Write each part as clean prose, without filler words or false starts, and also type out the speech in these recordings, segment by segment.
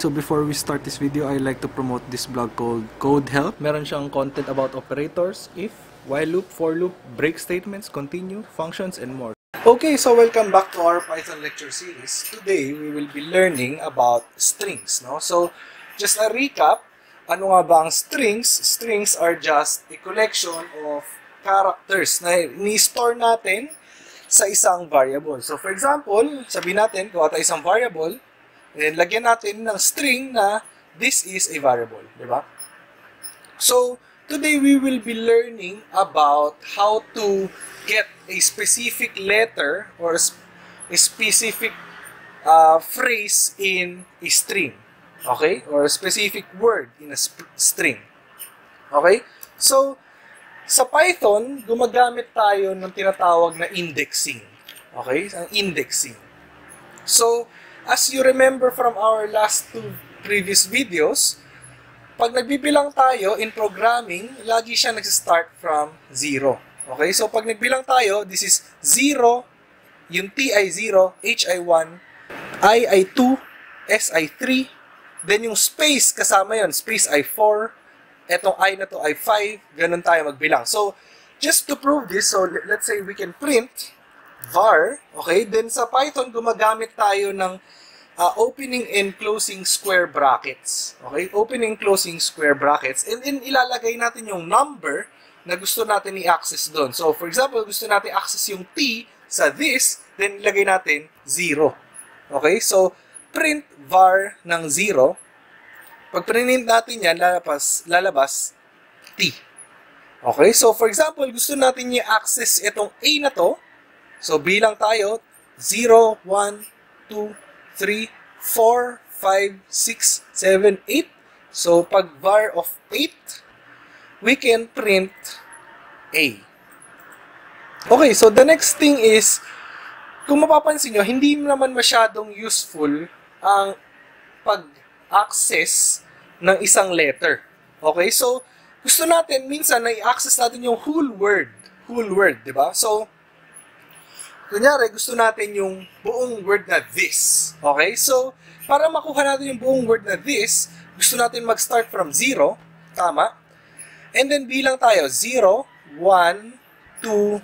So before we start this video, I like to promote this blog called Code Help. Meron siyang content about operators, if, while loop, for loop, break statements, continue, functions, and more. Okay, so welcome back to our Python lecture series. Today, we will be learning about strings. No? So, just a recap, ano nga ba ang strings? Strings are just a collection of characters na ni-store natin sa isang variable. So, for example, sabihin natin, kuha tayo isang variable, and lagyan natin ng string na this is a variable, di ba? So, today we will be learning about how to get a specific letter or a specific phrase in a string. Okay? Or a specific word in a string. Okay? So, sa Python, gumagamit tayo ng tinatawag na indexing. Okay? Ang indexing. So, as you remember from our last two previous videos, pag nagbibilang tayo in programming, lagi siya nag-start from 0. Okay? So, pag nagbilang tayo, this is 0, yung T ay 0, H ay 1, I ay 2, S ay 3, then yung space kasama yon, space ay 4, etong I na to ay 5, ganun tayo magbilang. So, just to prove this, so let's say we can print var, okay? Then sa Python, gumagamit tayo ng opening and closing square brackets. Okay? Opening and closing square brackets. And then, ilalagay natin yung number na gusto natin i-access doon. So, for example, gusto natin access yung T sa this, then ilagay natin 0. Okay? So, print var ng 0. Pag print natin yan, lalabas T. Okay? So, for example, gusto natin i-access itong A na to. So, bilang tayo, 0, 1, 2, 3, 4, 5, 6, 7, 8. So, pag var of 8, we can print A. Okay, so the next thing is, kung mapapansin nyo, hindi naman masyadong useful ang pag-access ng isang letter. Okay, so, gusto natin, minsan, na i-access natin yung whole word. Whole word, di ba? So, kunyari, gusto natin yung buong word na this. Okay? So, para makuha natin yung buong word na this, gusto natin mag-start from 0. Tama? And then, bilang tayo. 0, 1, 2,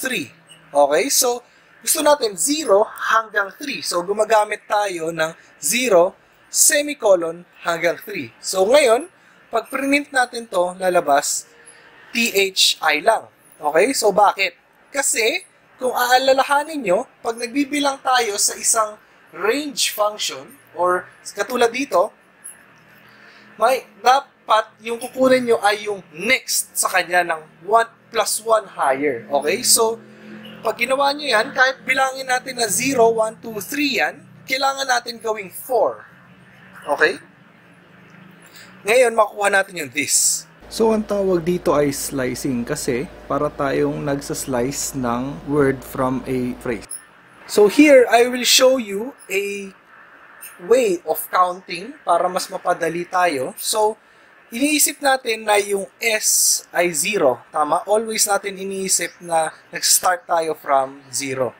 3. Okay? So, gusto natin 0 hanggang 3. So, gumagamit tayo ng 0, semicolon, hanggang 3. So, ngayon, pag print natin to, lalabas THI lang. Okay? So, bakit? Kasi, kung aalalahanin nyo, pag nagbibilang tayo sa isang range function, or katulad dito, may dapat yung kukunin nyo ay yung next sa kanya ng 1 plus 1 higher. Okay? So, pag ginawa nyo yan, kahit bilangin natin na 0, 1, 2, 3 yan, kailangan natin gawing 4. Okay? Ngayon, makuha natin yung this. So, ang tawag dito ay slicing kasi para tayong nagsa-slice ng word from a phrase. So, here, I will show you a way of counting para mas mapadali tayo. So, iniisip natin na yung S ay 0. Tama? Always natin iniisip na nag-start tayo from 0.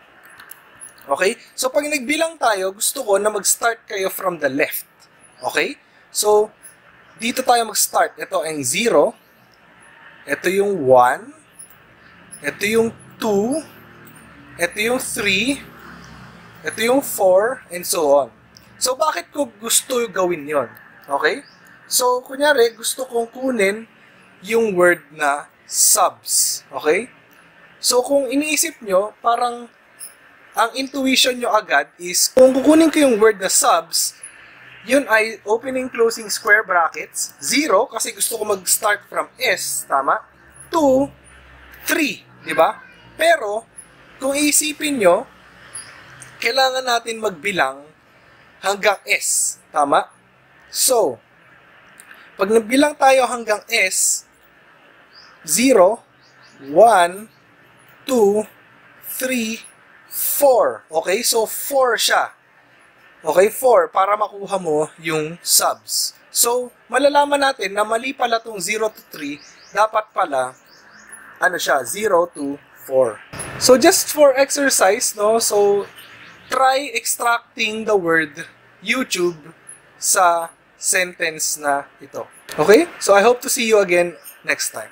Okay? So, pag nagbilang tayo, gusto ko na mag-start kayo from the left. Okay? So, dito tayo mag-start. Ito ang 0. Ito yung 1. Ito yung 2. Ito yung 3. Ito yung 4. And so on. So, bakit ko gusto gawin yon? Okay? So, kunyari, gusto kong kunin yung word na subs. Okay? So, kung iniisip nyo, parang ang intuition nyo agad is, kung kukunin ko yung word na subs, yun ay opening, closing square brackets. 0, kasi gusto ko mag-start from S, tama? 2, 3, di ba? Pero, kung iisipin nyo, kailangan natin magbilang hanggang S, tama? So, pag nagbilang tayo hanggang S, 0, 1, 2, 3, 4. Okay? So, 4 siya. Okay, 4 para makuha mo yung subs. So, malalaman natin na mali pala itong 0 to 3, dapat pala, ano siya, 0 to 4. So, just for exercise, no? So, try extracting the word YouTube sa sentence na ito. Okay? So I hope to see you again next time.